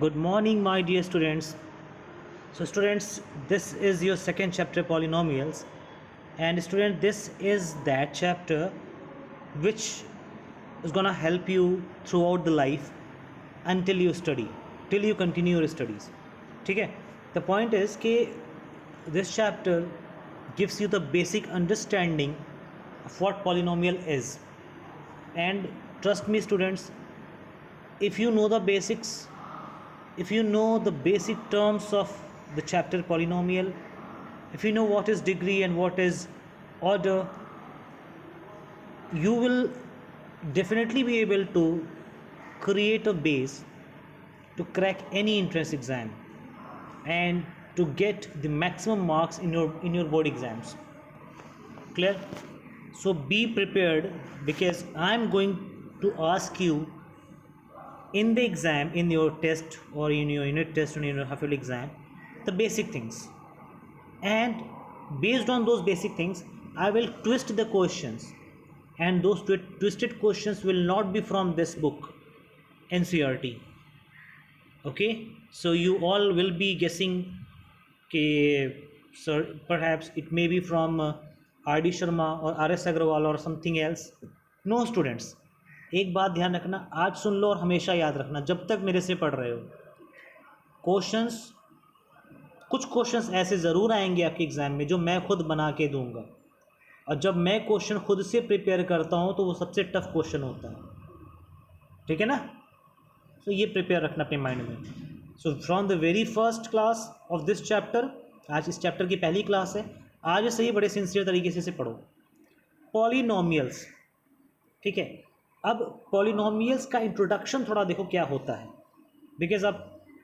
Good morning, my dear students. So, students, this is your second chapter, polynomials, and student, this is that chapter which is gonna help you throughout the life until you study, till you continue your studies. ठीक है? The point is कि this chapter gives you the basic understanding of what polynomial is, and trust me, students, if you know the basics, if you know the basic terms of the chapter polynomial, if you know what is degree and what is order, you will definitely be able to create a base to crack any entrance exam and to get the maximum marks in your board exams. Clear? So be prepared, because I am going to ask you in the exam, in your test or in your unit test or in your half-yearly exam, the basic things, and based on those basic things I will twist the questions, and those twisted questions will not be from this book NCERT. Okay, so you all will be guessing, okay sir, perhaps it may be from RD Sharma or RS Agrawal or something else. No students, एक बात ध्यान रखना, आज सुन लो और हमेशा याद रखना जब तक मेरे से पढ़ रहे हो, क्वेश्चंस, कुछ क्वेश्चंस ऐसे ज़रूर आएंगे आपके एग्ज़ाम में जो मैं खुद बना के दूंगा, और जब मैं क्वेश्चन खुद से प्रिपेयर करता हूं तो वो सबसे टफ क्वेश्चन होता है, ठीक है ना? तो ये प्रिपेयर रखना अपने माइंड में. So from the very first class of this chapter, आज इस चैप्टर की पहली क्लास है, आज से ही बड़े सिंसियर तरीके से पढ़ो पॉलिनोमियल्स. ठीक है, अब पॉलिनोमियल्स का इंट्रोडक्शन थोड़ा देखो क्या होता है, बिकॉज अब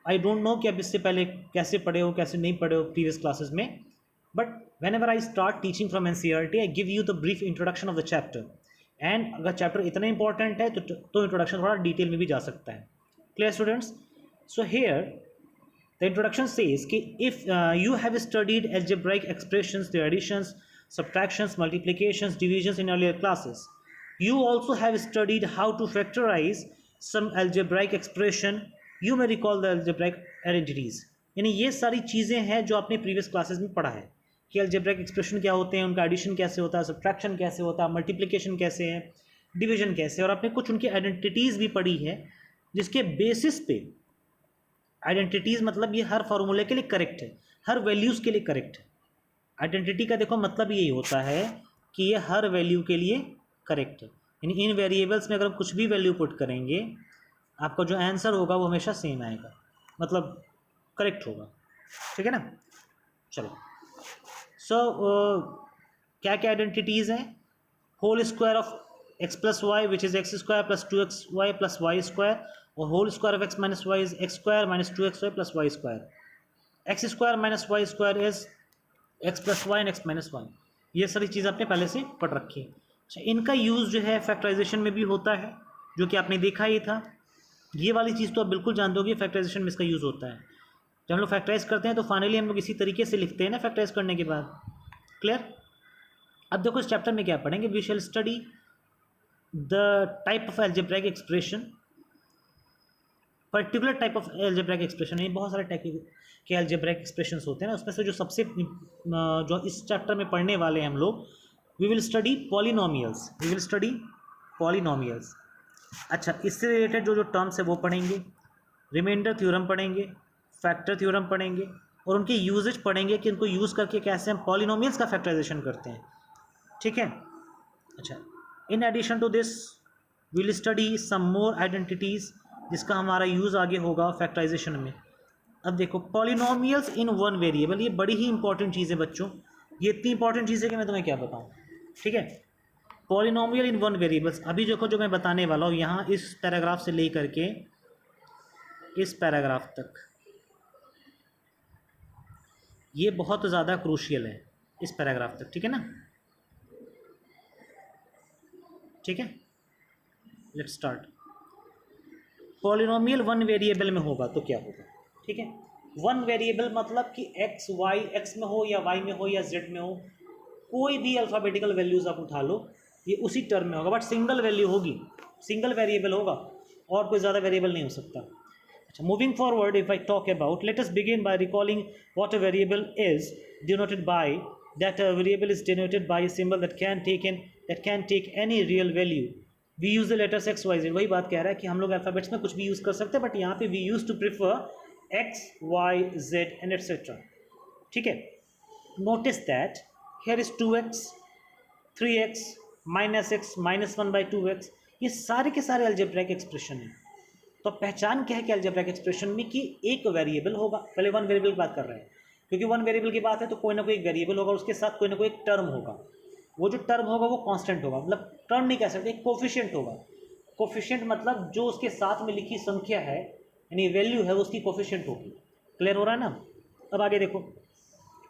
आई डोंट नो कि अब इससे पहले कैसे पढ़े हो कैसे नहीं पढ़े हो प्रीवियस क्लासेस में, but when ever I start teaching from NCERT I give you the brief introduction of the chapter, and अगर चैप्टर इतना इंपॉर्टेंट है तो इंट्रोडक्शन थोड़ा डिटेल में भी जा सकता है. Clear students? So here the introduction says कि if you have studied algebraic expressions, their additions, subtractions, multiplications, divisions in earlier classes, you also have studied how to factorize some algebraic expression. You may recall the algebraic identities. यानी ये सारी चीज़ें हैं जो आपने previous classes में पढ़ा है कि algebraic expression क्या होते हैं, उनका एडिशन कैसे होता है, subtraction कैसे होता है, multiplication कैसे है, डिवीजन कैसे है, और आपने कुछ उनकी आइडेंटिटीज़ भी पढ़ी है जिसके बेसिस पे, आइडेंटिटीज़ मतलब ये हर फार्मूले के लिए करेक्ट है, हर वैल्यूज़ के लिए करेक्ट है. आइडेंटिटी का देखो मतलब यही होता है कि ये हर वैल्यू के लिए करेक्ट है, यानी इन वेरिएबल्स में अगर हम कुछ भी वैल्यू पुट करेंगे आपका जो आंसर होगा वो हमेशा सेम आएगा, मतलब करेक्ट होगा. ठीक है ना? चलो, सो क्या क्या आइडेंटिटीज़ हैं? Whole square of x plus y which is x square plus 2xy plus y square, और whole square of x minus y is x square minus 2xy plus y square. X square minus y square is x plus y and x minus y. ये सारी चीज़ आपने पहले से पढ़ रखी है. अच्छा, इनका यूज़ जो है फैक्टराइजेशन में भी होता है, जो कि आपने देखा ही था. ये वाली चीज़ तो आप बिल्कुल जानते हो कि फैक्टराइजेशन में इसका यूज़ होता है. जब हम लोग फैक्टराइज करते हैं तो फाइनली हम लोग इसी तरीके से लिखते हैं ना फैक्टराइज करने के बाद. क्लियर? अब देखो इस चैप्टर में क्या पढ़ेंगे. We shall study the type of algebraic expression, particular type of algebraic expression. ये बहुत सारे टाइप के एल्जेब्राइक एक्सप्रेशंस होते हैं ना, उसमें से जो सबसे जो इस चैप्टर में पढ़ने वाले हैं हम लोग, we will study polynomials. We will study polynomials. अच्छा, इससे रिलेटेड जो जो टर्म्स है वो पढ़ेंगे, रिमाइंडर थ्योरम पढ़ेंगे, फैक्टर थ्योरम पढ़ेंगे, और उनके यूजेज पढ़ेंगे कि उनको यूज़ करके कैसे हम पॉलिनोमियल्स का फैक्टराइजेशन करते हैं. ठीक है? अच्छा, in addition to this we will study some more identities जिसका हमारा यूज़ आगे होगा फैक्टराइजेशन में. अब देखो पॉलिनोमियल्स इन वन वेरिएबल, ये बड़ी ही इंपॉर्टेंट चीज़ है बच्चों. ये इतनी इंपॉर्टेंट चीज़ है कि मैं तुम्हें क्या बताऊं. ठीक है? Polynomial in one variables. अभी देखो जो मैं बताने वाला हूँ यहाँ इस पैराग्राफ से लेकर के इस पैराग्राफ तक, ये बहुत ज़्यादा क्रूशियल है इस पैराग्राफ तक. ठीक है ना? ठीक है, let's start. Polynomial one variable में होगा तो क्या होगा? ठीक है, वन वेरिएबल मतलब कि एक्स वाई, एक्स में हो या वाई में हो या जेड में हो, कोई भी अल्फ़ाबेटिकल वैल्यूज़ आप उठा लो, ये उसी टर्म में होगा, बट सिंगल वैल्यू होगी, सिंगल वेरिएबल होगा, और कोई ज़्यादा वेरिएबल नहीं हो सकता. So moving forward, if I talk about, let us begin by recalling what a variable is denoted by. That a variable is denoted by a symbol that can take any real value. We use the letters x y z. वही बात कह रहा है कि हम लोग alphabets में कुछ भी यूज़ कर सकते हैं, बट यहाँ पे we used to prefer x, y, z and etc. ठीक है. Notice that here is 2x, 3x, minus x, minus 1 by 2x. ये सारे के सारे अल्जेब्रिक एक्सप्रेशन हैं. तो पहचान क्या है कि अल्जेब्रिक एक्सप्रेशन में कि एक वेरिएबल होगा. पहले वन वेरिएबल की बात कर रहे हैं, क्योंकि वन वेरिएबल की बात है तो कोई ना कोई एक वेरिएबल होगा, उसके साथ कोई ना कोई एक टर्म होगा. वो जो टर्म होगा वो कांस्टेंट होगा, मतलब टर्म नहीं कह सकते, एक कोफिशिएंट होगा. कोफिशिएंट मतलब जो उसके साथ में लिखी संख्या है, यानी वैल्यू है, उसकी कोफिशिएंट होगी. क्लियर हो रहा है ना. अब आगे देखो,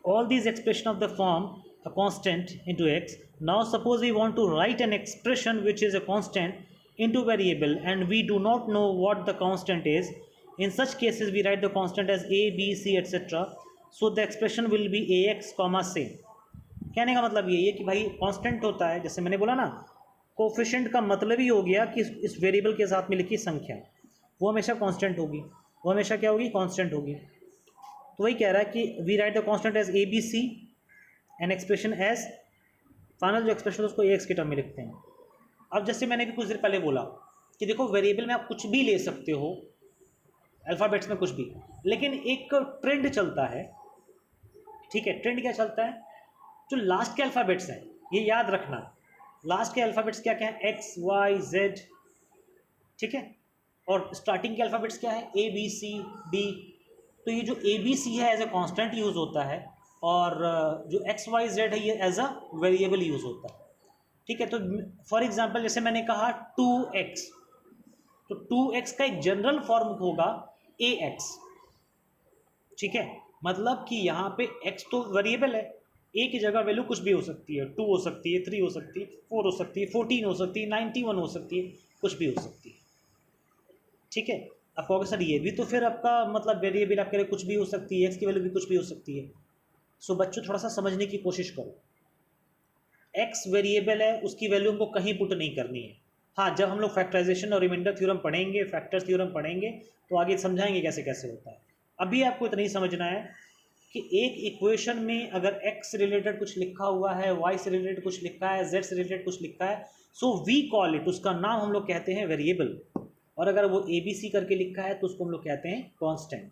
all these expression of the form a constant into x. Now suppose we want to write an expression which is a constant into variable and we do not know what the constant is. In such cases we write the constant as a, b, c etc. So the expression will be ax comma c. कहने का मतलब ये है कि भाई constant होता है, जैसे मैंने बोला ना, कोफिशिएंट का मतलब ही हो गया कि इस वेरिएबल के साथ में लिखी संख्या वो हमेशा कांस्टेंट होगी. वो हमेशा क्या होगी? कांस्टेंट होगी. तो वही कह रहा है कि we write the constant as A B C and expression as, final जो एक्सप्रेशन उसको ए एक्स के टर्म में लिखते हैं. अब जैसे मैंने भी कुछ देर पहले बोला कि देखो वेरिएबल में आप कुछ भी ले सकते हो, अल्फ़ाबेट्स में कुछ भी, लेकिन एक ट्रेंड चलता है. ठीक है, ट्रेंड क्या चलता है? जो लास्ट के अल्फ़ाबेट्स हैं, ये याद रखना, लास्ट के अल्फ़ाबेट्स क्या क्या है? X, Y, Z. ठीक है, और स्टार्टिंग के अल्फ़ाबेट्स क्या है? A, B, C, D. तो ये जो ए बी सी है एज ए कांस्टेंट यूज़ होता है, और जो एक्स वाई जेड है ये एज अ वेरिएबल यूज़ होता है. ठीक है, तो फॉर एग्जांपल जैसे मैंने कहा 2x, तो 2x का एक जनरल फॉर्म होगा ax. ठीक है, मतलब कि यहाँ पे x तो वेरिएबल है, a की जगह वैल्यू कुछ भी हो सकती है, 2 हो सकती है, 3 हो सकती है, 4 हो सकती है, 14 हो सकती है, 91 हो सकती है, कुछ भी हो सकती है. ठीक है, आप कहोगे सर ये भी तो फिर आपका मतलब वेरिएबल आपके लिए कुछ भी हो सकती है, एक्स की वैल्यू भी कुछ भी हो सकती है. सो बच्चों थोड़ा सा समझने की कोशिश करो. एक्स वेरिएबल है, उसकी वैल्यू हमको कहीं पुट नहीं करनी है. हाँ, जब हम लोग फैक्टराइजेशन और रिमाइंडर थ्योरम पढ़ेंगे, फैक्टर्स थ्योरम पढ़ेंगे, तो आगे समझाएंगे कैसे कैसे होता है. अभी आपको इतना ही समझना है कि एक इक्वेशन में अगर एक्स से रिलेटेड कुछ लिखा हुआ है, वाई से रिलेटेड कुछ लिखा है, जेड से रिलेटेड कुछ लिखा है, सो वी कॉल इट, उसका नाम हम लोग कहते हैं वेरिएबल. और अगर वो ए बी सी करके लिखा है तो उसको हम लोग कहते हैं कांस्टेंट.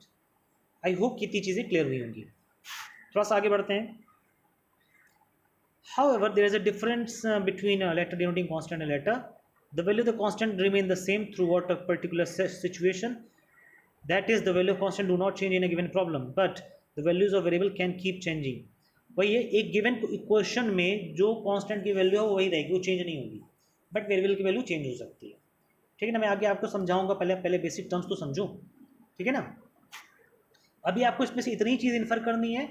आई होप कितनी चीज़ें क्लियर हुई होंगी. थोड़ा सा आगे बढ़ते हैं. However, there is a difference between a letter denoting constant and letter. The value of the constant remain the same throughout a particular situation. That is, the value of constant do not change in a given problem, but the values of variable can keep changing. वही है, एक given equation में जो constant की value है वो वही रहेगी, वो चेंज नहीं होगी, बट वेरिएबल की वैल्यू चेंज हो सकती है. ठीक है ना, मैं आगे आपको समझाऊंगा, पहले बेसिक टर्म्स तो समझो. ठीक है ना. अभी आपको इसमें से इतनी चीज़ इन्फर करनी है,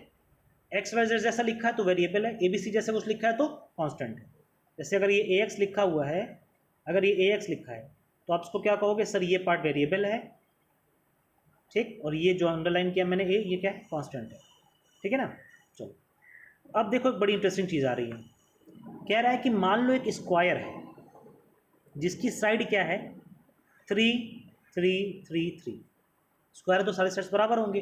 एक्स वाई जेड जैसा लिखा है तो वेरिएबल है, ए बी सी जैसा कुछ लिखा है तो कांस्टेंट है. जैसे अगर ये ए एक्स लिखा हुआ है, अगर ये ए एक्स लिखा है तो आप इसको क्या कहोगे? सर ये पार्ट वेरिएबल है. ठीक, और ये जो अंडरलाइन किया मैंने ए, ये क्या है? कांस्टेंट है. ठीक है ना. चलो अब देखो, एक बड़ी इंटरेस्टिंग चीज़ आ रही है. कह रहा है कि मान लो एक स्क्वायर है जिसकी साइड क्या है? 3 3 3 3. स्क्वायर तो सारे साइड्स बराबर होंगे.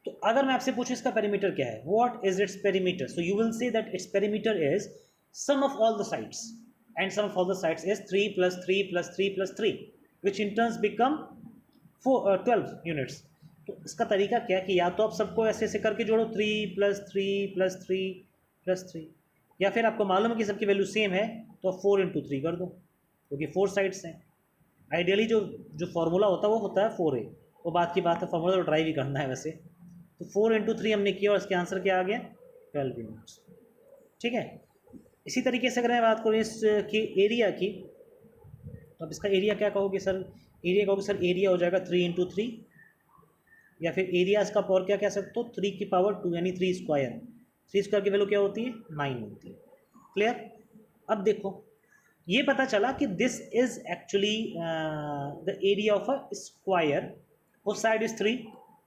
तो अगर मैं आपसे पूछूं इसका पेरीमीटर क्या है, what is its perimeter, so you will say that its perimeter is sum of all the sides, and sum of all the sides is 3 + 3 + 3 + 3, which in turns become 12 units. तो इसका तरीका क्या है कि या तो आप सबको ऐसे ऐसे करके जोड़ो, 3 + 3 + 3 + 3, या फिर आपको मालूम है कि सबकी वैल्यू सेम है तो आप 4 × 3 कर दो, क्योंकि 4 साइड्स हैं. आइडियली जो फार्मूला होता है वो होता है 4a. वो बात की बात है, फार्मूला तो ट्राई भी करना है वैसे. तो 4 × 3 हमने किया और इसके आंसर क्या आ गया? 12 यूनिट्स. ठीक है. इसी तरीके से अगर मैं बात करूँ इसकी एरिया की, तो अब इसका एरिया क्या कहोगे सर? एरिया कहोगे सर एरिया हो जाएगा 3 × 3, या फिर एरिया इसका पावर क्या कह सकते हो? 3 की पावर 2, यानी 3 स्क्वायर. 3 स्क्वायर की वैल्यू क्या होती है? 9 होती है. क्लियर. अब देखो, ये पता चला कि this is actually the area of a square, उस side is 3,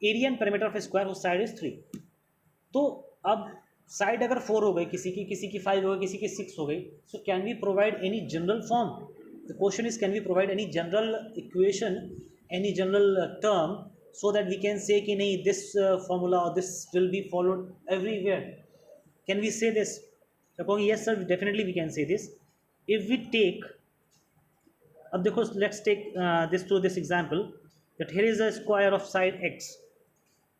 area and perimeter of square उस साइड इज 3. तो अब साइड अगर 4 हो गई किसी की 5 हो गई, किसी की 6 हो गई, so can we provide any general form? The question is can we provide any general equation, any general term so that we can say कि नहीं this formula or this will be followed everywhere? Can we say this? So कहोगे yes sir, definitely we can say this. If we take, अब देखो, let's take this through this example, that here is a square of side x.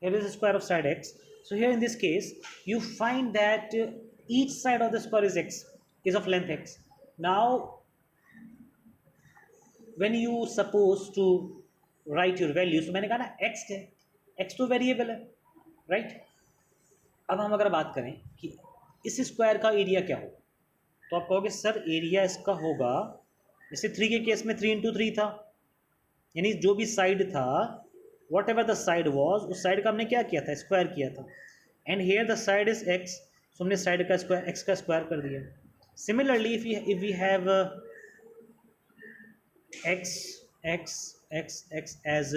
Here is a square of side x. So here in this case, you find that each side of the square is x, is of length x. Now, when you suppose to write your value, so मैंने कहा ना x है, x तो variable है, right? अब हम अगर बात करें कि इस स्क्वायर का एरिया क्या हो, तो आप कहोगे सर एरिया इसका होगा, जैसे 3 के केस में 3 इंटू 3 था, यानी जो भी साइड था, whatever the side was, उस साइड का हमने क्या किया था, स्क्वायर किया था. And here the side is x, so हमने साइड का स्क्वायर एक्स का स्क्वायर कर दिया. Similarly if we have x x x x edge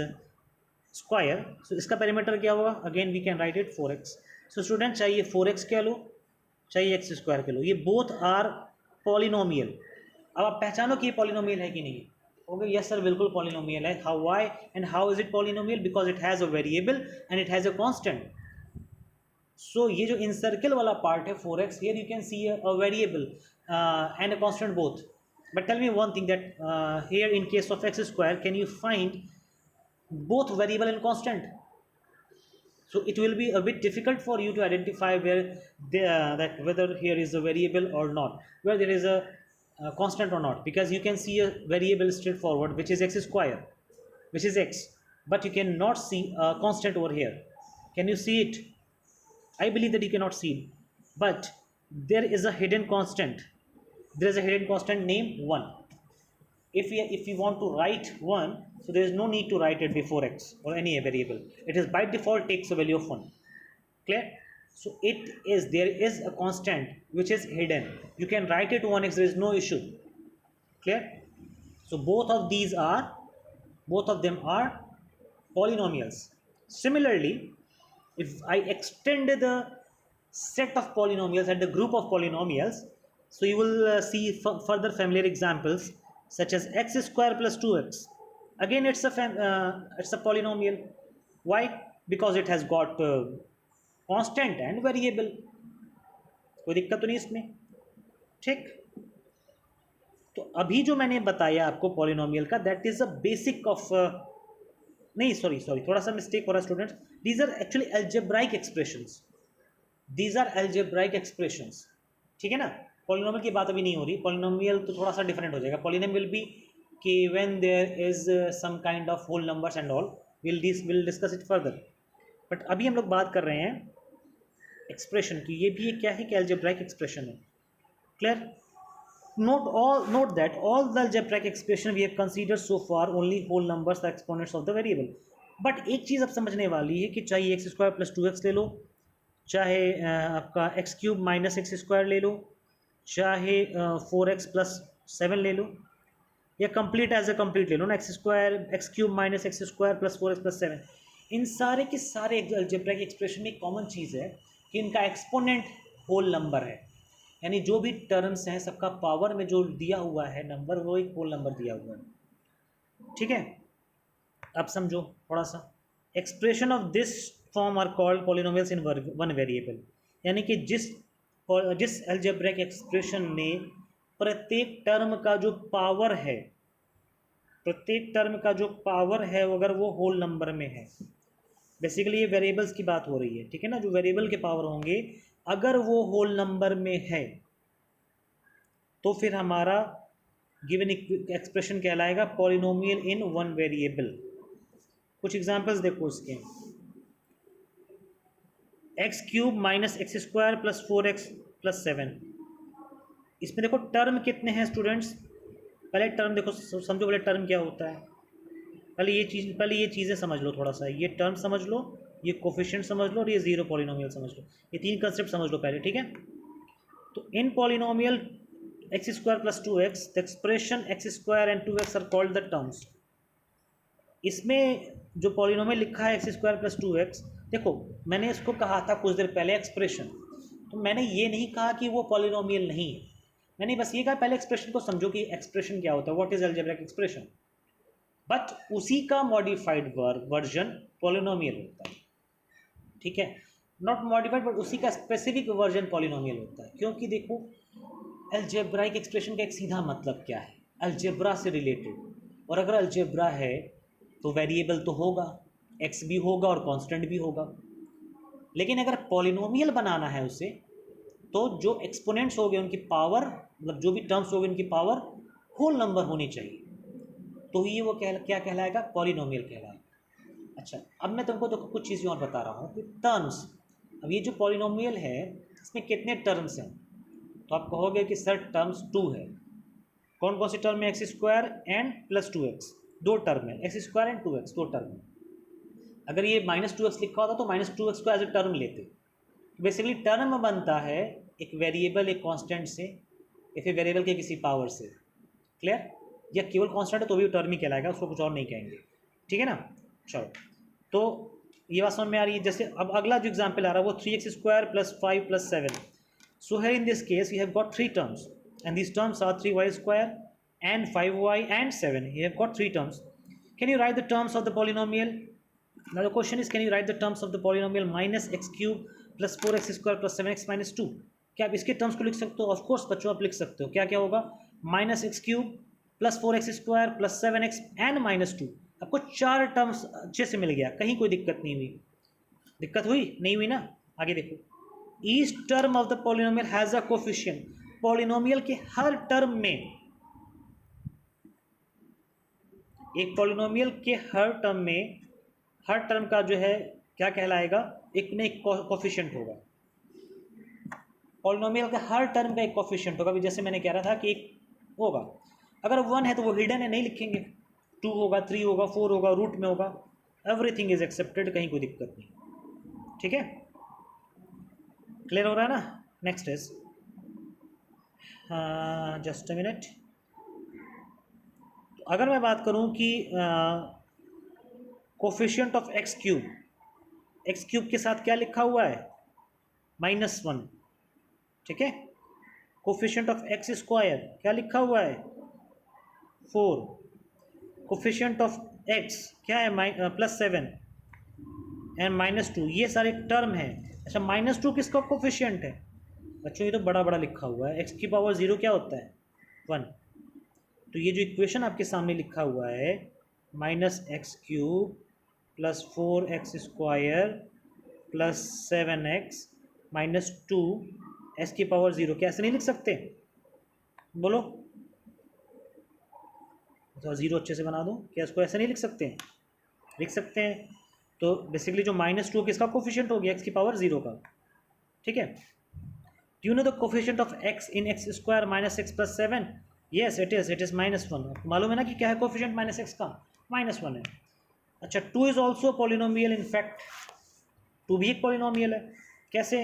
square, so इसका पेरीमीटर क्या होगा, again we can write it 4x. So student, चाहिए 4x क्या लो, चाहिए एक्स स्क्वायर के लो, ये बोथ आर पॉलिनोमियल. अब आप पहचानो कि ये पॉलिनोमियल है कि नहीं. ओके यस सर, बिल्कुल पॉलिनोमियल है. How, why and how is it polynomial? Because it has a variable and it has a constant. So ये जो इनसर्कल वाला पार्ट है 4x, here you can see a variable and a constant both. But tell me one thing, that here in case of x square can you find both variable and constant? So it will be a bit difficult for you to identify where that whether here is a variable or not, where there is a constant or not, because you can see a variable straightforward which is x square, which is x, but you cannot see a constant over here. Can you see it? I believe that you cannot see it, but there is a hidden constant. There is a hidden constant named 1. If we want to write 1, so there is no need to write it before x or any variable. It is by default takes a value of 1. Clear? So there is a constant which is hidden. You can write it 1x, there is no issue. Clear? So both of them are polynomials. Similarly, if I extend the set of polynomials and the group of polynomials, so you will see further familiar examples such as x square plus 2x. Again, it's a polynomial. Why? Because it has got constant and variable. कोई दिक्कत तो नहीं इसमें, ठीक? तो अभी जो मैंने बताया आपको पॉलिनोमियल का, that is a basic of, नहीं सॉरी थोड़ा सा मिस्टेक हो रहा है students. These are actually algebraic expressions. ठीक है ना? पॉलिनोमियल की बात अभी नहीं हो रही. पॉलिनोमियल तो थोड़ा सा डिफरेंट हो जाएगा. पॉलिनोमियल भी कि when there is some kind of whole numbers and all, will discuss it further. But अभी हम लोग बात कर रहे हैं एक्सप्रेशन की. ये भी क्या है कि अलजेब्राइक एक्सप्रेशन है. Clear? note that all the algebraic expression we have considered so far only whole numbers are exponents of the variable. But एक चीज़ अब समझने वाली है कि चाहे एक्स स्क्वायर प्लस 2x ले लो, चाहे आपका x cube minus x square ले लो, चाहे 4x प्लस 7 ले लो, या कंप्लीट एज अ कंप्लीट ले लो ना, x square x cube minus x square plus 4x plus 7. इन सारे के सारे अलजेब्राइक एक्सप्रेशन में एक कॉमन चीज़ है कि इनका एक्सपोनेंट होल नंबर है. यानी जो भी टर्म्स हैं सबका पावर में जो दिया हुआ है नंबर, वो एक होल नंबर दिया हुआ है. ठीक है? अब समझो थोड़ा सा. Expression of this form are called polynomials in one variable. यानी कि जिस अलजेब्रिक एक्सप्रेशन में प्रत्येक टर्म का जो पावर है, अगर वो होल नंबर में है. बेसिकली ये वेरिएबल्स की बात हो रही है, ठीक है ना? जो वेरिएबल के पावर होंगे अगर वो होल नंबर में है, तो फिर हमारा गिवन एक्सप्रेशन कहलाएगा पॉलिनोमियल इन वन वेरिएबल. कुछ एग्जांपल्स देखो इसके. X cube minus x square plus 4x plus 7. इसमें देखो टर्म कितने हैं स्टूडेंट्स. पहले टर्म देखो, समझो पहले टर्म क्या होता है. पहले ये चीज़ें समझ लो थोड़ा सा. ये टर्म समझ लो, ये कोफिशिएंट समझ लो, और ये जीरो पॉलिनोमियल समझ लो. ये तीन कंसेप्ट समझ लो पहले, ठीक है? तो in polynomial x square plus 2x, the expression x square and 2x are called the terms. इसमें जो पॉलिनोमियल लिखा है एक्स स्क्वायर प्लस 2x, देखो मैंने इसको कहा था कुछ देर पहले एक्सप्रेशन. तो मैंने ये नहीं कहा कि वो पॉलिनोमियल नहीं है. मैंने बस ये कहा पहले एक्सप्रेशन को समझो कि एक्सप्रेशन क्या होता है. What is algebraic expression. But उसी का मॉडिफाइड वर्जन पॉलिनोमियल होता है, ठीक है, नॉट मॉडिफाइड बट उसी का स्पेसिफिक वर्जन पॉलिनोमियल होता है। क्योंकि देखो अलजेब्राइक एक्सप्रेशन का एक सीधा मतलब क्या है, अलजेब्रा से रिलेटेड, और अगर अलजेब्रा है तो वेरिएबल तो होगा, एक्स भी होगा और कांस्टेंट भी होगा। लेकिन अगर पॉलिनोमियल बनाना है उसे, तो जो एक्सपोनेंट्स हो गए उनकी पावर, मतलब जो भी टर्म्स हो गए उनकी पावर होल नंबर होनी चाहिए, तो ही वो क्या कहलाएगा, पॉलिनोमियल कहलाएगा। अच्छा, अब मैं तुमको तो कुछ चीज़ें और बता रहा हूँ कि टर्म्स, अब ये जो पॉलिनोमियल है इसमें कितने टर्म्स हैं, तो आप कहोगे कि सर टर्म्स 2 है। कौन कौन सी टर्म है, x square and plus 2x, दो टर्म है, एक्स स्क्वायर एंड 2x, दो टर्म है। अगर ये -2x लिखा होता तो -2x को एज ए टर्म लेते। बेसिकली टर्म बनता है एक वेरिएबल एक कांस्टेंट से, या फिर वेरिएबल के किसी पावर से, क्लियर, या केवल कांस्टेंट है तो भी टर्म ही कहलाएगा, उसको कुछ और नहीं कहेंगे, ठीक है ना। चलो, तो ये बात समझ में आ रही है। जैसे अब अगला जो एग्जाम्पल आ रहा है वो 3x square plus 5 plus 7। So है in this case we have got 3 terms and these terms are 3y square and 5y and 7. You have got 3 terms. Can you write the terms of the polynomial? Now the question is, can you write the terms of the polynomial minus x cube plus 4x square plus 7x minus 2? क्या आप इसके terms को लिख सकते हो? Of course बच्चों आप लिख सकते हो। क्या क्या होगा, minus x cube plus 4x square plus 7x and -2। आपको 4 टर्म्स अच्छे से मिल गया, कहीं कोई दिक्कत नहीं हुई। दिक्कत हुई नहीं हुई ना, आगे देखो। Each term of the polynomial has a coefficient, polynomial के हर टर्म में, एक पॉलिनोमियल के हर टर्म में, हर टर्म का जो है क्या कहलाएगा, एक न एक कोफिशिएंट होगा। पॉलिनोमियल का हर टर्म का एक कोफिशिएंट होगा। जैसे मैंने कह रहा था कि एक होगा, अगर 1 है तो वो हिडन है, नहीं लिखेंगे। 2 होगा, 3 होगा, 4 होगा, रूट में होगा, एवरीथिंग इज एक्सेप्टेड, कहीं कोई दिक्कत नहीं, ठीक है, क्लियर हो रहा है ना। Next is just a minute. अगर मैं बात करूं कि कोफिशिएंट ऑफ एक्स क्यूब के साथ क्या लिखा हुआ है, -1, ठीक है। कोफिशिएंट ऑफ एक्स स्क्वायर क्या लिखा हुआ है, 4। कोफिशिएंट ऑफ एक्स क्या है, +7 एंड -2, ये सारे टर्म हैं। अच्छा, -2 किसका कोफिशिएंट है बच्चों, ये तो बड़ा बड़ा लिखा हुआ है, x की पावर 0 क्या होता है, 1। तो ये जो इक्वेशन आपके सामने लिखा हुआ है, -x³ plus 4x square plus 7x -2 x की पावर 0, क्या ऐसे नहीं लिख सकते, बोलो। तो 0 अच्छे से बना दो, क्या इसको ऐसे नहीं लिख सकते हैं, लिख सकते हैं। तो बेसिकली जो -2 किसका कोफिशिएंट हो गया, x की पावर 0 का, ठीक है। Do you know the coefficient of x in x square minus x plus 7? Yes, it is -1। मालूम है ना कि क्या है कोफिशिएंट माइनस एक्स का, -1 है। अच्छा, 2 इज ऑल्सो पॉलिनोमियल, इनफैक्ट 2 भी एक पॉलिनोमियल है। कैसे,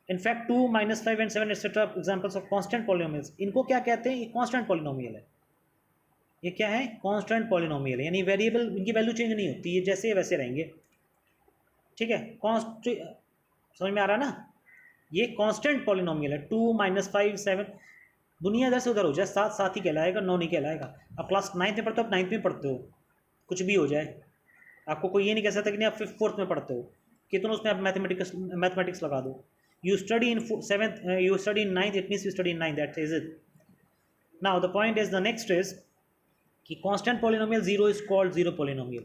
in fact 2 -5 and 7 etcetera examples of constant polynomials, इनको क्या कहते हैं, ये कॉन्स्टेंट पॉलिनोमियल है। ये क्या है, कॉन्स्टेंट पॉलिनोमियल, यानी वेरिएबल इनकी वैल्यू चेंज नहीं होती, ये जैसे वैसे रहेंगे, ठीक है। समझ में आ रहा है ना, ये कांस्टेंट पॉलिनोमियल है। 2 -5 7, दुनिया इधर से उधर हो जाए, साथ साथ ही कहलाएगा, 9 नहीं कहलाएगा। आप क्लास 9th में पढ़ते हो, आप 9th में पढ़ते हो, कुछ भी हो जाए, आपको कोई ये नहीं कह सकता कि नहीं आप 4th में पढ़ते हो, कितनों उसमें आप मैथमेटिक्स लगा दो। You study in 7th, you study in 9th, it means you study in 9th, that is it. Now the point is, the next is कि constant polynomial 0 is called 0 polynomial.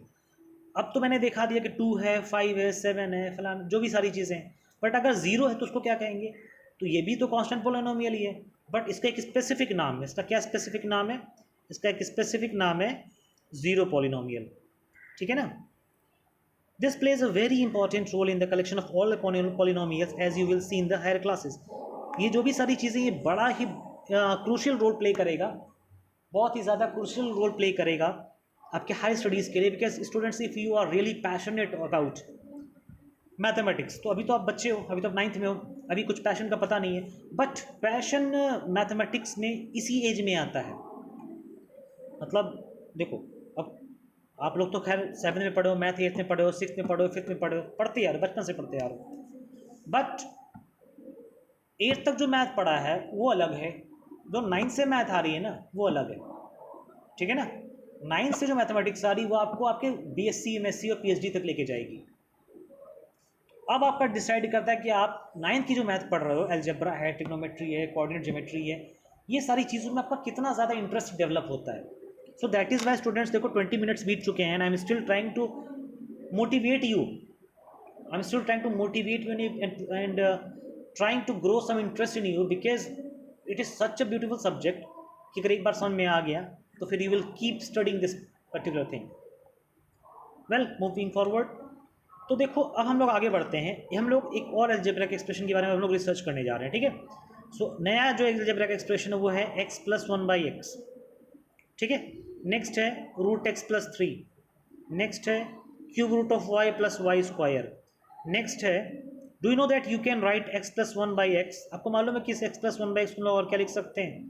अब तो मैंने दिखा दिया कि 2 है, 5 है, 7 है, फलाना जो भी सारी चीज़ें हैं, बट अगर 0 है तो उसको क्या कहेंगे, तो ये भी तो कांस्टेंट पॉलिनोमियल ही है, बट इसका एक स्पेसिफिक नाम है। इसका क्या स्पेसिफिक नाम है, इसका एक स्पेसिफिक नाम है 0 पॉलिनोमियल, ठीक है ना। This plays a very important role in the collection of all polynomials as you will see in the higher classes. ये जो भी सारी चीज़ें, ये बड़ा ही क्रूशियल रोल प्ले करेगा, बहुत ही ज़्यादा क्रूशियल रोल प्ले करेगा आपके हाई स्टडीज़ के लिए। Because students, if you are really passionate about mathematics, तो अभी तो आप बच्चे हो, अभी तो आप 9th में हो, अभी कुछ पैशन का पता नहीं है, बट पैशन मैथमेटिक्स में इसी एज में आता है। मतलब देखो, अब आप लोग तो खैर 7th में पढ़े हो, मैथ 8th में पढ़े हो, 6th में पढ़े हो, 5th में पढ़े हो, पढ़ते यार, बचपन से पढ़ते यार, बट 8th तक जो मैथ पढ़ा है वो अलग है, जो 9th से मैथ आ रही है ना वो अलग है, ठीक है ना। नाइन्थ से जो मैथमेटिक्स आ रही वो आपको आपके बीएससी, एमएससी और पीएचडी तक लेके जाएगी। अब आपका डिसाइड करता है कि आप नाइन्थ की जो मैथ पढ़ रहे हो, अलजेब्रा है, ट्रिग्नोमेट्री है, कोऑर्डिनेट ज्योमेट्री है, ये सारी चीज़ों में आपका कितना ज़्यादा इंटरेस्ट डेवलप होता है। So that is why students, देखो 20 मिनट्स बीत चुके हैं and I am still trying to motivate you, I am still trying to motivate you and trying to grow some interest in you, because it is such a beautiful subject कि अगर एक बार समझ में आ गया तो फिर you will keep studying this particular thing. Well, moving forward, तो देखो अब हम लोग आगे बढ़ते हैं। ये हम लोग एक और अलजेब्रा के एक्सप्रेशन के बारे में हम लोग रिसर्च करने जा रहे हैं, ठीक है। सो नया जो अलजेब्रा का एक्सप्रेशन है वो है x प्लस 1/x, ठीक है। नेक्स्ट है रूट x प्लस 3, नेक्स्ट है cube root of y plus y square, next है do you know that you can write x plus 1/x। आपको मालूम है कि इस x प्लस 1/x को हम लोग और क्या लिख सकते हैं,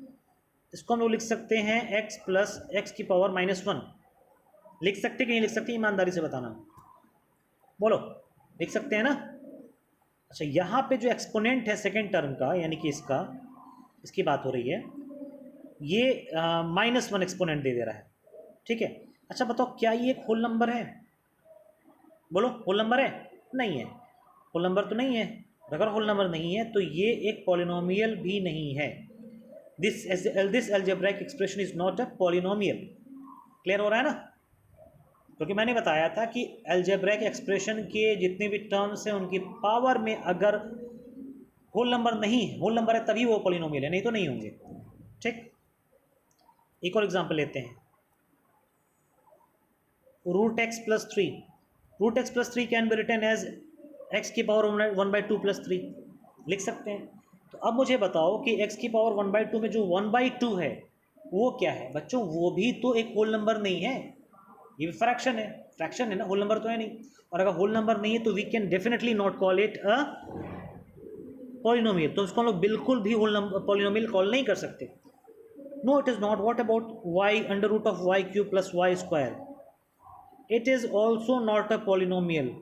इसको हम लोग लिख सकते हैं x प्लस x की पावर -1। लिख सकते कि नहीं लिख सकते, ईमानदारी से बताना, बोलो, लिख सकते हैं ना। अच्छा, यहाँ पे जो एक्सपोनेंट है सेकेंड टर्म का, यानी कि इसकी बात हो रही है, ये -1 एक्सपोनेंट दे रहा है, ठीक है। अच्छा बताओ, क्या ये एक होल नंबर है? बोलो, होल नंबर है? नहीं है, होल नंबर तो नहीं है। अगर होल नंबर नहीं है तो ये एक पॉलिनोमियल भी नहीं है। This algebraic expression is not a polynomial. Clear हो रहा है ना? क्योंकि मैंने बताया था कि अलजेब्राइक एक्सप्रेशन के जितने भी टर्म्स हैं उनकी पावर में अगर होल नंबर नहीं है, होल नंबर है तभी वो पॉलिनोमियल है, नहीं तो नहीं होंगे, ठीक। एक और एग्जांपल लेते हैं, root x plus 3। Root x plus 3 can be written as x की पावर 1/2 प्लस 3, लिख सकते हैं। तो अब मुझे बताओ कि x की पावर 1/2 में जो 1/2 है वो क्या है? बच्चों, वो भी तो एक होल नंबर नहीं है, ये भी फ्रैक्शन है, फ्रैक्शन है ना, होल नंबर तो है नहीं। और अगर होल नंबर नहीं है तो we can definitely not call it a polynomial, तो उसको हम लोग बिल्कुल भी होल नंबर पॉलिनोमियल कॉल नहीं कर सकते। No, it is not. What about y under root of y cube plus y square? It is also not a polynomial.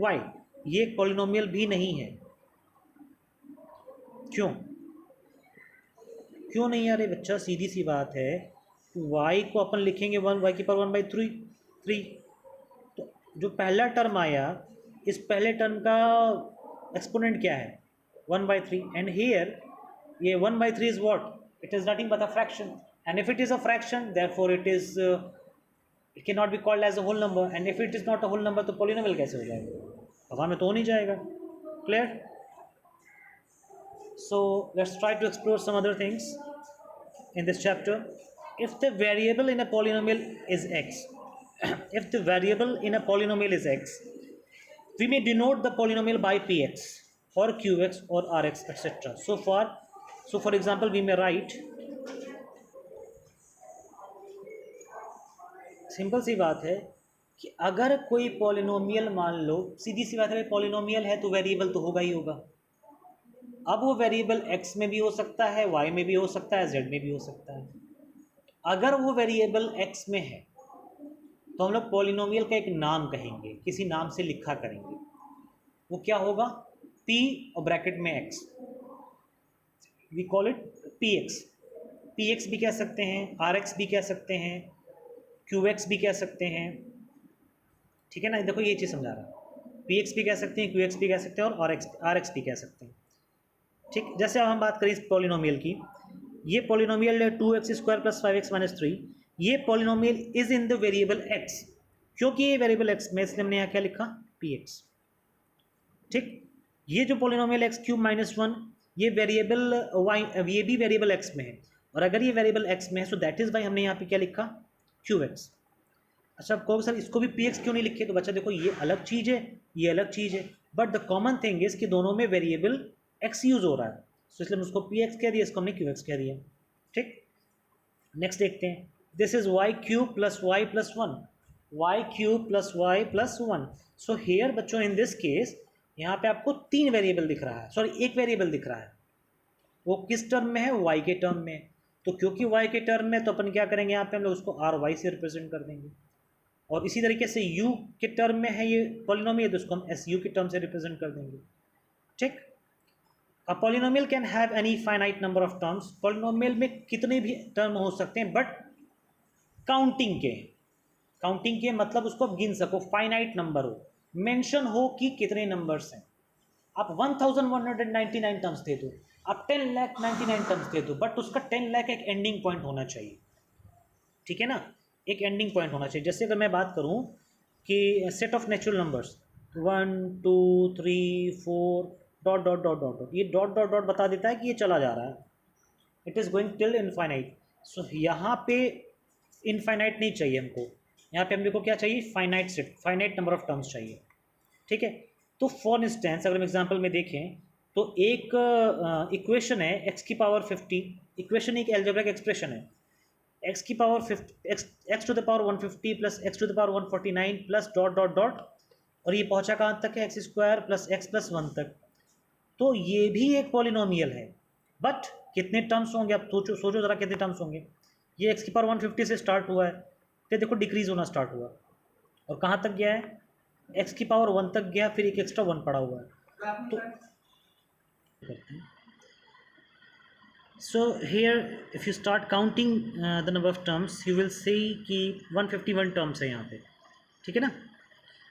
Why? ये एक पॉलिनोमियल भी नहीं है। क्यों? क्यों नहीं? अरे बच्चा, सीधी सी बात है, y को अपन लिखेंगे y की पावर 1/3। तो जो पहला टर्म आया, इस पहले टर्म का एक्सपोनेंट क्या है? 1/3। एंड हियर ये 1/3 is what? It is nothing but a fraction, and if it is a fraction therefore it can not be called as a whole number, and if it is not a whole number तो polynomial कैसे हो जाएगा? हवा में तो हो नहीं जाएगा। Clear? So let's try to explore some other things in this chapter. If the variable in a polynomial is x, if the variable in a polynomial is x, we may denote the polynomial by px or qx or rx, etc. So for example, we may write, simple सी बात है कि अगर कोई polynomial, मान लो सीधी सी बात है, polynomial है तो वेरिएबल तो होगा ही होगा। अब वो वेरिएबल x में भी हो सकता है, y में भी हो सकता है, z में भी हो सकता है। अगर वो वेरिएबल x में है तो हम लोग पॉलिनोमियल का एक नाम कहेंगे, किसी नाम से लिखा करेंगे। वो क्या होगा? p और ब्रैकेट में x, we call it px। px भी कह सकते हैं, rx भी कह सकते हैं, qx भी कह सकते हैं, ठीक है ना। देखो ये चीज़ समझा रहा हूँ, px भी कह सकते हैं, qx भी कह सकते हैं और rx भी कह सकते हैं, ठीक। जैसे अब हम बात करें इस पॉलिनोमियल की, ये पॉलिनोमियल है 2x square plus 5x minus 3। ये polynomial is in the variable x, क्योंकि ये वेरिएबल x में, इसलिए हमने यहाँ क्या लिखा? px, ठीक। ये जो पॉलिनोमियल x क्यूब -1, ये वेरिएबल y, ये भी वेरिएबल x में है, और अगर ये वेरिएबल x में है सो दैट इज वाई हमने यहाँ पे क्या लिखा? qx। अच्छा, आप कहोगे सर इसको भी px क्यों नहीं लिखे? तो बच्चा देखो, ये अलग चीज़ है, ये अलग चीज़ है, but the common thing is कि दोनों में वेरिएबल x यूज हो रहा है, तो इसलिए उसको px कह दिया, इसको हमने qx कह दिया, ठीक। नेक्स्ट देखते हैं, this is y cube plus y plus 1, y cube plus y plus 1। So here बच्चों, इन दिस केस यहाँ पे आपको 3 वेरिएबल दिख रहा है, सॉरी 1 वेरिएबल दिख रहा है। वो किस टर्म में है? y के टर्म में। तो क्योंकि y के टर्म में, तो अपन क्या करेंगे यहाँ पे, हम लोग उसको ry से रिप्रेजेंट कर देंगे। और इसी तरीके से u के टर्म में है ये पॉलिनोमियल, तो उसको हम su के टर्म से रिप्रेजेंट कर देंगे, ठीक। A polynomial can have any finite number of terms. Polynomial में कितने भी टर्म हो सकते हैं, बट काउंटिंग के, काउंटिंग के मतलब उसको आप गिन सको, फाइनाइट नंबर हो, मेंशन हो कि कितने नंबर्स हैं। आप 1199 टर्म्स दे दो, आप 10,99 टर्म्स दे दो, बट उसका 10 लाख एक एंडिंग पॉइंट होना चाहिए, ठीक है ना, एक एंडिंग पॉइंट होना चाहिए। जैसे अगर मैं बात करूं कि set of natural numbers 1 2 3 4 dot dot dot dot dot, ये डॉट डॉट डॉट बता देता है कि ये चला जा रहा है, it is going till infinite. So यहाँ पे इनफाइनाइट नहीं चाहिए हमको, यहाँ पे हमको को क्या चाहिए, finite set, finite number of terms चाहिए, ठीक है। तो फॉर इंस्टेंस अगर हम एग्जांपल में देखें तो एक इक्वेशन है x की पावर 50, इक्वेशन एक एल्जेब्रिक एक्सप्रेशन है, x की power 50 x to the power 150 plus x to the power 149 plus dot dot dot, और ये पहुंचा कहाँ तक है, x square plus x plus 1 तक। तो ये भी एक पॉलिनोमियल है, बट कितने टर्म्स होंगे, आप सोचो सोचो ज़रा कितने टर्म्स होंगे। ये x की पावर 150 से स्टार्ट हुआ है, फिर देखो डिक्रीज होना स्टार्ट हुआ और कहाँ तक गया है, x की पावर 1 तक गया, फिर एक एक्स्ट्रा 1 पड़ा हुआ है। तो so here if you start counting the number of terms you will see कि 151 टर्म्स है यहाँ पे, ठीक है ना,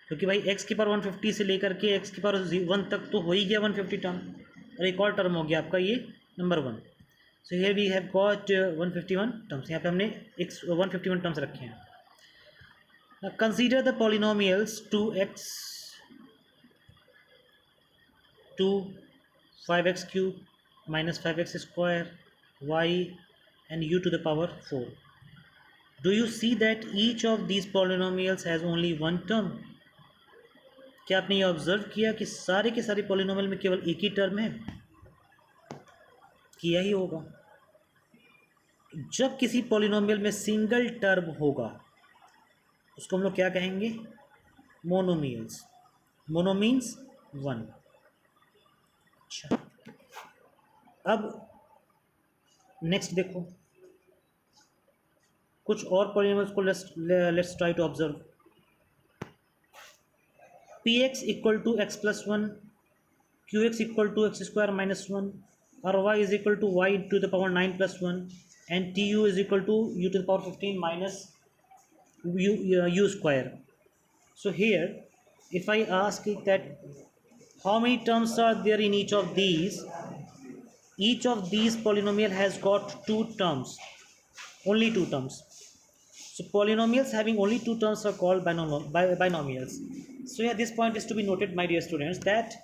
क्योंकि भाई x की पावर 150 से लेकर के x की पावर 1 तक तो हो ही गया 150 टर्म, और एक और टर्म हो गया आपका ये number 1। So here we have got 151 terms, यहाँ पे हमने 151 टर्म्स रखे हैं। Consider the polynomials 2x 2 5x क्यूब minus 5x square y and u to the power 4. Do you see that each of these polynomials has only one term? क्या आपने ये observe किया कि सारे के सारे पॉलिनोमियल में केवल एक ही टर्म है? किया ही होगा। जब किसी पॉलिनोमियल में सिंगल टर्म होगा उसको हम लोग क्या कहेंगे, मोनोमियल्स। Mono means one. अच्छा, अब नेक्स्ट देखो कुछ और पॉलिनोमियल्स को let's try to observe. P x equal to x plus 1, q x equal to x square minus 1, और y is equal to y to the power 9 plus 1, and t u is equal to u to the power 15 minus u square. So here if I ask that how many terms are there in each of these polynomial has got two terms, only two terms. So polynomials having only two terms are called binomials. So yeah, this point is to be noted, my dear students, that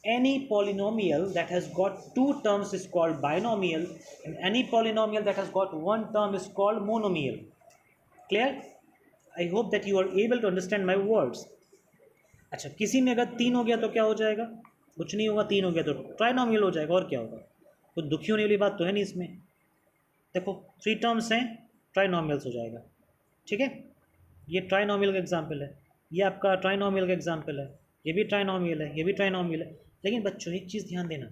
any polynomial that has got two terms is called binomial, and any polynomial that has got one term is called monomial. Clear? I hope that you are able to understand my words. अच्छा, किसी में अगर 3 हो गया तो क्या हो जाएगा, कुछ नहीं होगा, 3 हो गया तो ट्राइनोमियल हो जाएगा, और क्या होगा, तो दुखी होने वाली बात तो है नहीं इसमें। देखो 3 टर्म्स हैं, ट्राइनोमियल्स हो जाएगा, ठीक है। ये ट्राइनोमियल का एग्जाम्पल है, ये आपका ट्राइनोमियल का एग्जाम्पल है, ये भी ट्राइनोमियल है, ये भी ट्राइनोमियल है। लेकिन बच्चों एक चीज़ ध्यान देना,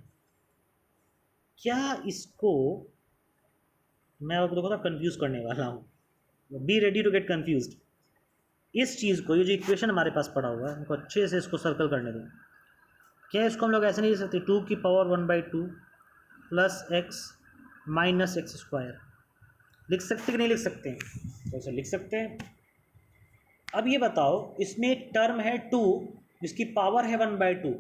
क्या इसको मैं आपको थोड़ा कन्फ्यूज़ करने वाला हूँ, be ready to get confused. इस चीज़ को, ये जो इक्वेशन हमारे पास पड़ा हुआ है, हमको अच्छे से इसको सर्कल करने दें। क्या इसको हम लोग ऐसे नहीं लिख सकते, 2 की power 1/2 plus x minus x square, लिख सकते कि नहीं लिख सकते? तो ऐसे लिख सकते हैं। अब ये बताओ, इसमें एक टर्म है 2 जिसकी पावर है 1/2,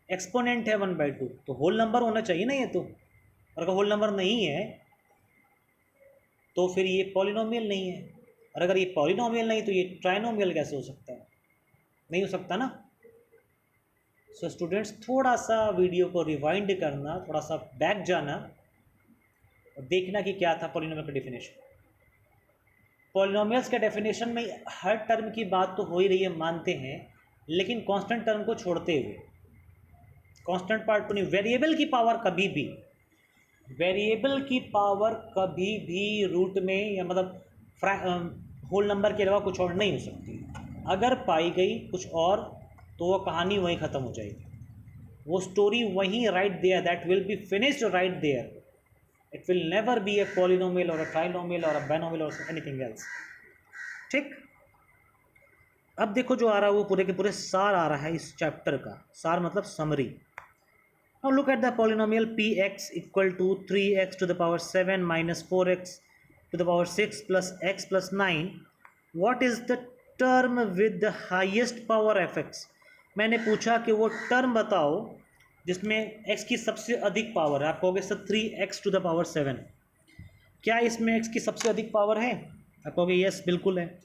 एक्सपोनेंट है 1/2, तो होल नंबर होना चाहिए ना ये तो, और अगर होल नंबर नहीं है तो फिर ये पॉलिनोमियल नहीं है, और अगर ये पॉलिनोमियल नहीं तो ये ट्राइनोमियल कैसे हो सकता है? नहीं हो सकता ना। सो स्टूडेंट्स, थोड़ा सा वीडियो को रिवाइंड करना, थोड़ा सा बैक जाना और देखना कि क्या था पॉलिनोमियल का डेफिनेशन। पॉलिनोमियल्स के डेफिनेशन में हर टर्म की बात तो हो ही रही है, मानते हैं, लेकिन कांस्टेंट टर्म को छोड़ते हुए, कांस्टेंट पार्ट को नहीं। वेरिएबल की पावर कभी भी, वेरिएबल की पावर कभी भी रूट में या मतलब होल नंबर के अलावा कुछ और नहीं हो सकती। अगर पाई गई कुछ और तो वो कहानी वहीं ख़त्म हो जाएगी, वो स्टोरी वहीं right there, that will be finished right there. It will never be a polynomial और अ ट्राइनोमियल और अ बाइनोमियल और एनीथिंग एल्स, ठीक। अब देखो जो आ रहा है वो पूरे के पूरे सार आ रहा है इस चैप्टर का, सार मतलब summary. Now look at the polynomial px equal to 3x to the power 7 minus 4x to the power 6 plus x plus 9. What is the term with the highest power F x. मैंने पूछा कि वो term बताओ जिसमें x की सबसे अधिक power है। आप कहोगे sir 3x to the power 7। क्या इसमें x की सबसे अधिक पावर है? आप कहोगे यस बिल्कुल है।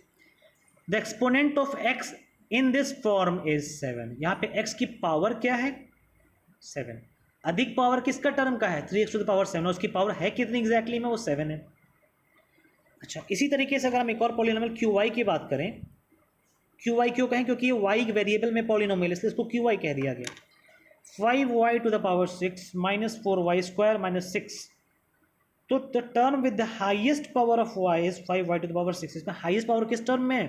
The exponent of x in this form is 7। यहाँ पे x की पावर क्या है? 7। अधिक पावर किसका टर्म का है? 3x to the power 7। और उसकी पावर है कितनी एग्जैक्टली में? वो 7 है। अच्छा, इसी तरीके से अगर हम एक और पॉलिनोमियल क्यू वाई की बात करें, क्यू वाई क्यों कहें? क्योंकि ये वाई वेरिएबल में पॉलिनोमियल, इसलिए इसको क्यू वाई कह दिया गया। 5y to the power 6 minus 4y square minus 6। तो the term with the highest power of y is 5y to the power 6। इसमें हाईएस्ट पावर किस टर्म में है?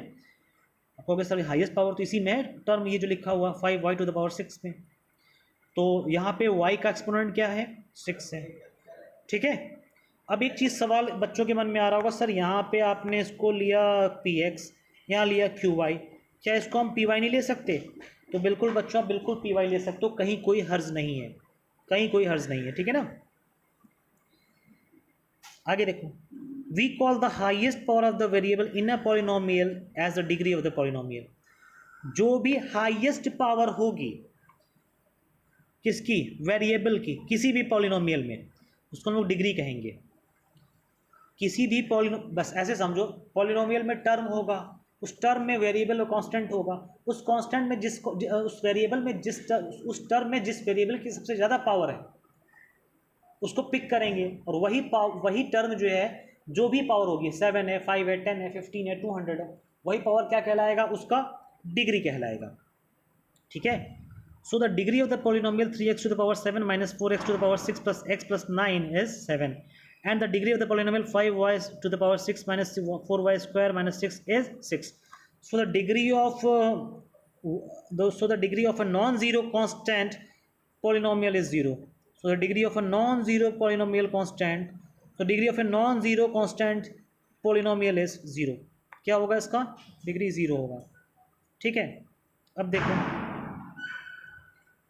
आपको सर हाईएस्ट पावर तो इसी में है, टर्म ये जो लिखा हुआ 5y टू द पावर 6 में। तो यहाँ पे y का एक्सपोनेंट क्या है? 6 है। ठीक है। अब एक चीज़ सवाल बच्चों के मन में आ रहा होगा, सर यहाँ पे आपने इसको लिया px, यहाँ लिया qy, क्या इसको हम py नहीं ले सकते? तो बिल्कुल बच्चों, आप बिल्कुल py ले सकते हो, कहीं कोई हर्ज नहीं है, कहीं कोई हर्ज नहीं है। ठीक है ना। आगे देखो, we call the highest power of the variable in a polynomial as the degree of the polynomial. जो भी हाईएस्ट पावर होगी किसकी? वेरिएबल की, किसी भी पॉलिनोमियल में, उसको हम लोग डिग्री कहेंगे। किसी भी बस ऐसे समझो, पॉलिनोमियल में टर्म होगा, उस टर्म में वेरिएबल और कांस्टेंट होगा, उस कांस्टेंट में उस वेरिएबल में उस टर्म में जिस वेरिएबल की सबसे ज़्यादा पावर है उसको पिक करेंगे, और वही टर्म जो है, जो भी पावर होगी, 7 है, 5 है, 10 है, 15 है, 200 है, वही पावर क्या कहलाएगा? उसका डिग्री कहलाएगा। ठीक है। So the degree of the polynomial 3x to the power 7 minus 4x to the power 6 plus x plus 9 is 7, and the degree of the polynomial 5y to the power 6 minus 4y square minus 6 is 6. So the degree of the degree of a non-zero constant polynomial is 0. So the degree of a non-zero polynomial constant, so degree of a non-zero constant polynomial is 0. क्या होगा इसका? Degree 0 होगा। ठीक है।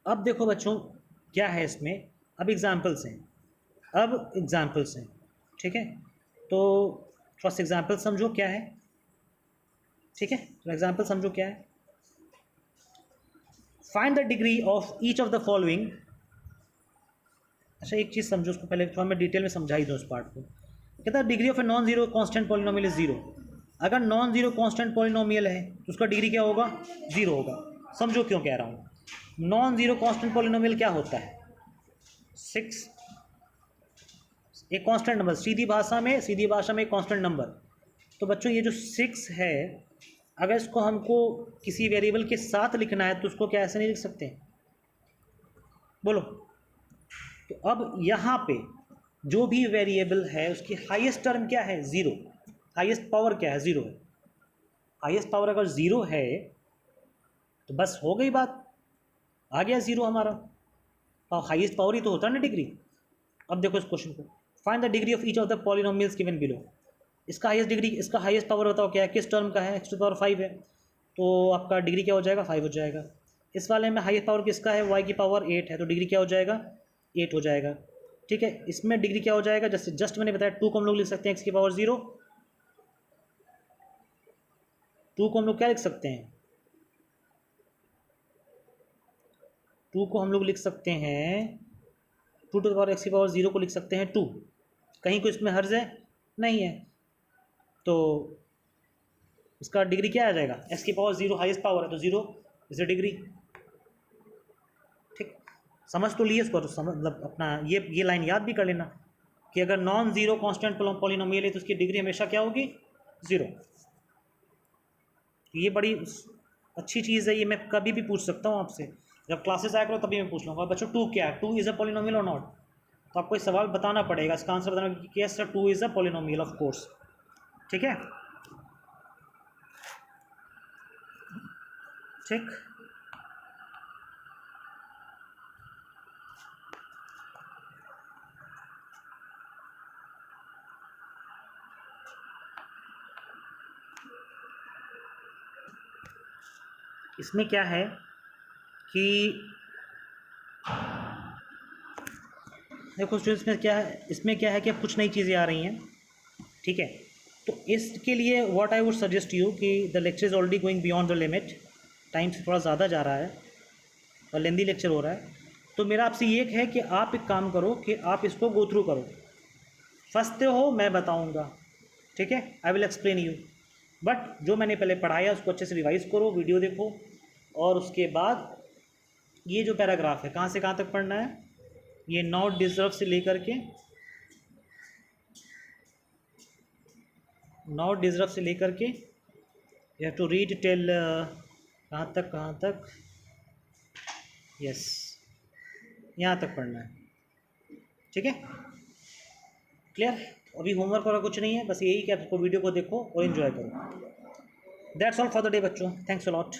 अब देखो बच्चों क्या है इसमें। अब एग्जाम्पल्स हैं, ठीक है। तो फर्स्ट एग्जाम्पल समझो क्या है। ठीक है, तो एग्जाम्पल समझो क्या है। Find the degree of each of the following. अच्छा, एक चीज़ समझो, उसको पहले थोड़ा मैं डिटेल में समझा ही दूँ उस पार्ट को। कहता है degree of a non zero constant polynomial is 0। अगर नॉन जीरो कॉन्स्टेंट पॉलिनोमियल है तो उसका डिग्री क्या होगा? 0 होगा। समझो क्यों कह रहा हूँ। नॉन जीरो कॉन्स्टेंट पॉलिनोमियल क्या होता है? 6, एक कांस्टेंट नंबर, सीधी भाषा में एक कांस्टेंट नंबर। तो बच्चों ये जो 6 है, अगर इसको हमको किसी वेरिएबल के साथ लिखना है तो उसको क्या ऐसे नहीं लिख सकते? बोलो। तो अब यहाँ पे जो भी वेरिएबल है उसकी हाईएस्ट टर्म क्या है? 0। हाईएस्ट पावर क्या है? 0 है। हाईएस्ट पावर अगर 0 है तो बस हो गई बात, आ गया 0 हमारा। और हाईएस्ट पावर ही तो होता है ना डिग्री। अब देखो इस क्वेश्चन को, find the degree of each of the polynomials given below. इसका हाईएस्ट पावर बताओ क्या है? किस टर्म का है? x टू द पावर 5 है, तो आपका डिग्री क्या हो जाएगा? 5 हो जाएगा। इस वाले में हाईएस्ट पावर किसका है? y की पावर 8 है, तो डिग्री क्या हो जाएगा? 8 हो जाएगा। ठीक है। इसमें डिग्री क्या हो जाएगा? जस्ट मैंने बताया 2 को हम लोग लिख सकते हैं x की पावर 0। 2 को हम लोग क्या लिख सकते हैं? 2 को हम लोग लिख सकते हैं 2 टू द पावर x की पावर 0 को लिख सकते हैं 2। कहीं कोई इसमें हर्ज है? नहीं है। तो इसका डिग्री क्या आ जाएगा? x की पावर 0 हाईएस्ट पावर है तो 0 इज अ डिग्री। ठीक, समझ तो लिए इसको, तो मतलब अपना ये लाइन याद भी कर लेना कि अगर नॉन जीरो कांस्टेंट पॉलिनोमियल है तो उसकी डिग्री हमेशा क्या होगी? 0। ये बड़ी अच्छी चीज़ है, ये मैं कभी भी पूछ सकता हूँ आपसे, जब क्लासेस आया करो तभी मैं पूछ लूँगा बच्चों 2 क्या है? 2 इज़ अ पॉलिनोमियल और नॉट? तो आपको इस सवाल बताना पड़ेगा, इसका आंसर बताना कि yes sir 2 is a polynomial of course. ठीक है। ठीक, इसमें क्या है कि देखो स्टूडेंट्स, इसमें क्या है कि अब कुछ नई चीज़ें आ रही हैं। ठीक है। तो इसके लिए what I would suggest you कि the lecture is already going beyond the limit, time से थोड़ा ज़्यादा जा रहा है और लेंदी लेक्चर हो रहा है। तो मेरा आपसे ये है कि आप एक काम करो कि आप इसको गो थ्रू करो, फंसते हो मैं बताऊंगा, ठीक है, I will explain you, but जो मैंने पहले पढ़ाया उसको अच्छे से रिवाइज़ करो, वीडियो देखो, और उसके बाद ये जो पैराग्राफ है कहाँ से कहाँ तक पढ़ना है, ये नॉट डिजर्व से लेकर के you have to read till कहाँ तक यस यहाँ तक पढ़ना है, ठीक है, क्लियर। अभी होमवर्क वाला कुछ नहीं है, बस यही कि आपको वीडियो को देखो और एंजॉय करो। That's all for the day बच्चों, थैंक्स अ लॉट।